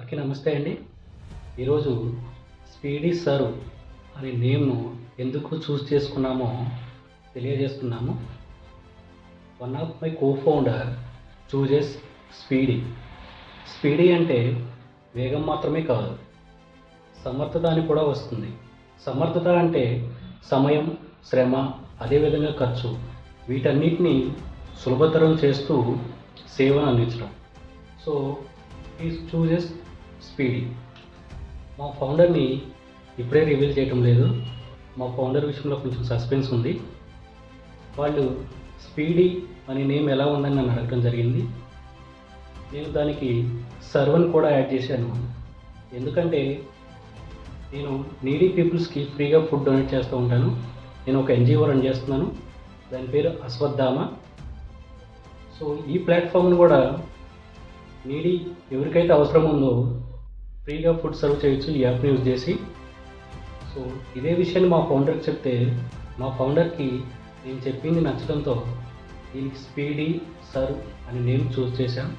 అందరికీ నమస్తే అండి. ఈరోజు స్పీడీ సర్వ్ అనే నేమ్‌ను ఎందుకు చూస్ చేసుకున్నామో తెలియజేస్తున్నాము. One of my co-founder chooses speedy. Speedy అంటే వేగం మాత్రమే కాదు, సమర్థత అని కూడా వస్తుంది. సమర్థత అంటే సమయం, శ్రమ, అదేవిధంగా ఖర్చు, వీటన్నిటిని సులభతరం చేస్తూ సేవను అందించడం. సో ఈ చూజెస్ స్పీడీ. మా ఫౌండర్ని ఇప్పుడే రివీల్ చేయటం లేదు. మా ఫౌండర్ విషయంలో కొంచెం సస్పెన్స్ ఉంది. వాళ్ళు స్పీడీ అనే నేమ్ ఎలా ఉందని నన్ను అడగడం జరిగింది. నేను దానికి సర్వన్ కూడా యాడ్ చేశాను. ఎందుకంటే నేను నీడీ పీపుల్స్కి ఫ్రీగా ఫుడ్ డొనేట్ చేస్తూ ఉంటాను. నేను ఒక ఎన్జిఓ రన్ చేస్తున్నాను. దాని పేరు అశ్వత్థామ. సో ఈ ప్లాట్ఫామ్ను కూడా నీడీ ఎవరికైతే అవసరం ఉందో ఫ్రీగా ఫుడ్ సర్వ్ చేయొచ్చు ఈ యాప్ని యూజ్ చేసి. సో ఇదే విషయాన్ని మా ఫౌండర్కి చెప్తే మా ఫౌండర్కి నేను చెప్పింది నచ్చడంతో దీనికి స్పీడీ సర్వ్ అనే నేమ్ చూస్ చేశాం.